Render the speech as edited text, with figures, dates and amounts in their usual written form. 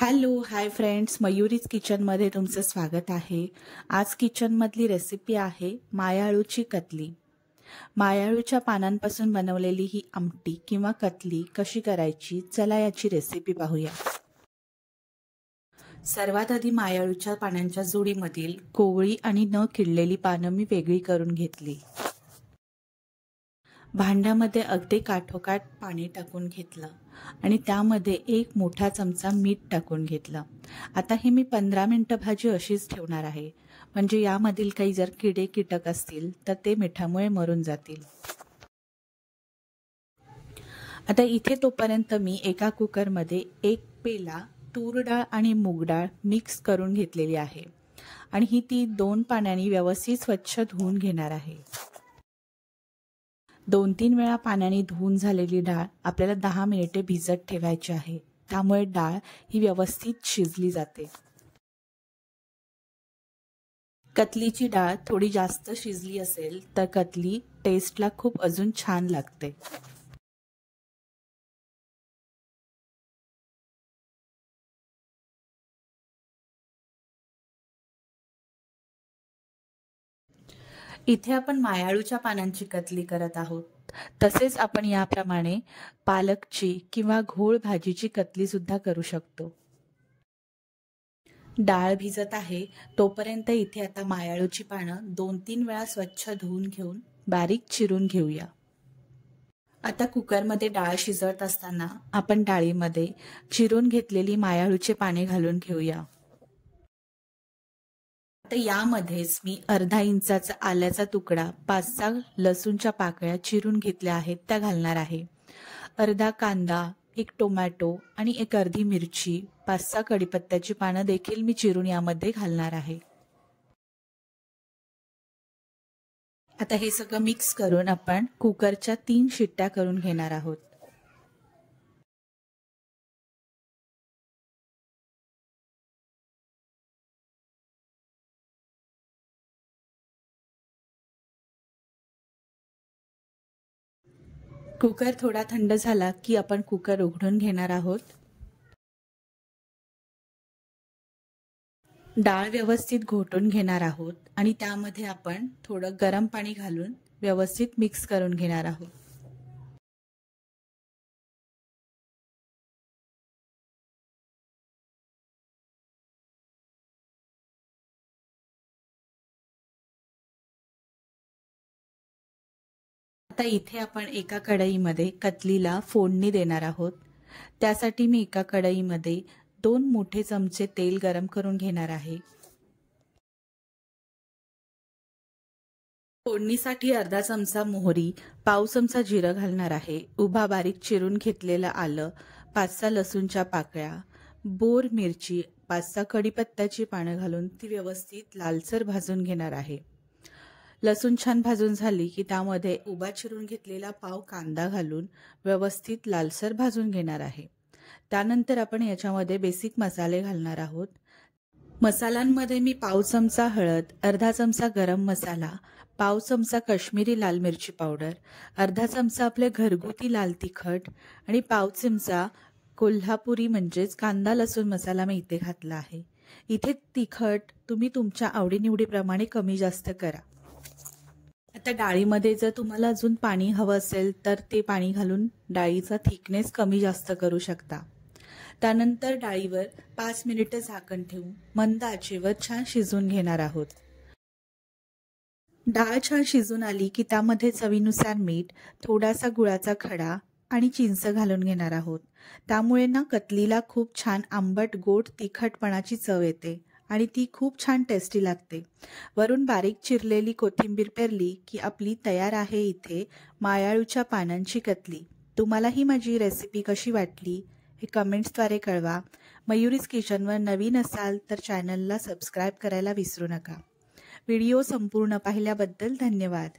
Hello hi friends, मयुरीज किचनमध्ये तुमचं स्वागत आहे। आज किचनमधली रेसिपी आहे मायाळूची कतली। मायाळूच्या पानांपासून बनवलेली ही आमटी किंवा कतली कशी करायची, चला याची रेसिपी पाहूया। सर्वात आधी मायाळूच्या पानांच्या जोडीमधील कोवळी आणि न किडलेली पानं मी वेगळी करून घेतली। भांड्यामध्ये अगदी काठोकाठ पाणी टाकून घेतलं आणि त्यामध्ये एक मोठा चमचा मीठ टाकून घेतलं। आता हे मी 15 मिनिटं भाजी अशीच ठेवणार आहे, म्हणजे यामधील काही जर किडे कीटक असतील तर ते मिठामुळे मरून जातील। आता इथे तोपर्यंत मी एका कुकरमध्ये एक पेला तूर डाळ आणि मूग डाळ मिक्स करून घेतलेली आहे आणि ही ती 2 पाण्याने व्यवस्थित स्वच्छ धुवून घेणार आहे। 2-3 वेळा पाण्याने धुवून झालेली डाळ आपल्याला 10 मिनिटे भिजत ठेवायची आहे, त्यामुळे डाळ ही व्यवस्थित शिजली जाते। कतलीची डाळ थोडी जास्त शिजली असेल तर कतली टेस्टला खूप अजून छान लागते। इथे आपण मायाळूच्या पानांची कतली करत आहोत, तसेच आपण याप्रमाणे पालकची किंवा घोळ भाजीची कतली सुद्धा करू शकतो। डाळ भिजत आहे तोपर्यंत इथे आता मायाळूची पानं 2-3 वेळा स्वच्छ धुवून घेऊन बारीक चिरून घेऊया। आता कुकरमध्ये डाळ शिजत असताना आपण डाळीमध्ये चिरून घेतलेली मायाळूची पाने घालून घेऊया। आता यामध्येच मी अर्धा इंचाचा आल्याचा तुकडा, 5-6 लसूणच्या पाकळ्या चिरून घेतल्या आहेत त्या घालणार आहे। अर्धा कांदा, एक टोमॅटो आणि एक अर्धी मिरची, 5-6 कढीपत्त्याची पानं देखील मी चिरून यामध्ये घालणार आहे। आता हे सगळं मिक्स करून आपण कुकरच्या 3 शिट्ट्या करून घेणार आहोत। कुकर थोडा थंड झाला की आपण कुकर उघडून घेणार आहोत। डाळ व्यवस्थित घोटून घेणार आहोत आणि त्यामध्ये आपण थोडं गरम पाणी घालून व्यवस्थित मिक्स करून घेणार आहोत। आता इथे आपण एका कढईमध्ये कतलीला फोडणी देणार आहोत। त्यासाठी मी एका कढईमध्ये 2 मोठे चमचे तेल गरम करून घेणार आहे। फोडणीसाठी अर्धा चमचा मोहरी, पाव चमचा जिरं घालणार आहे। उभा बारीक चिरून घेतलेलं आलं, 5-6 लसूणच्या पाकळ्या, बोर मिरची, 5-6 कढीपत्त्याची पानं घालून ती व्यवस्थित लालसर भाजून घेणार आहे। लसूण छान भाजून झाली की त्यामध्ये उभा चिरून घेतलेला पाव कांदा घालून व्यवस्थित लालसर भाजून घेणार आहे। त्यानंतर आपण याच्यामध्ये बेसिक मसाले घालणार आहोत। मसाल्यांमध्ये मी पाव चमचा हळद, अर्धा चमचा गरम मसाला, पाव चमचा काश्मीरी लाल मिरची पावडर, अर्धा चमचा आपले घरगुती लाल तिखट आणि पाव चमचा कोल्हापुरी म्हणजेच कांदा लसूण मसाला मी इथे घातला आहे। इथे तिखट तुम्ही तुमच्या आवडीनिवडीप्रमाणे कमी जास्त करा। आता डाळीमध्ये जर तुम्हाला अजून पाणी हवं असेल तर ते पाणी घालून डाळीचा थिकनेस कमी जास्त करू शकता। त्यानंतर डाळीवर 5 मिनिटे झाकण ठेवून मंद आचेवर छान शिजवून घेणार आहोत। डाळ छान शिजून आली की त्यामध्ये चवीनुसार मीठ, थोडासा गुळाचा खडा आणि चिंच घालून घेणार आहोत। त्यामुळे ना कतलीला खूप छान आंबट गोड तिखटपणाची चव येते आणि ती खूप छान टेस्टी लागते। वरून बारीक चिरलेली कोथिंबीर पेरली की आपली तयार आहे इथे मायाळूच्या पानांची कतली। तुम्हाला ही माझी रेसिपी कशी वाटली हे कमेंट्सद्वारे कळवा। मयुरीज किचनवर नवीन असाल तर चॅनलला सबस्क्राईब करायला विसरू नका। व्हिडिओ संपूर्ण पाहिल्याबद्दल धन्यवाद।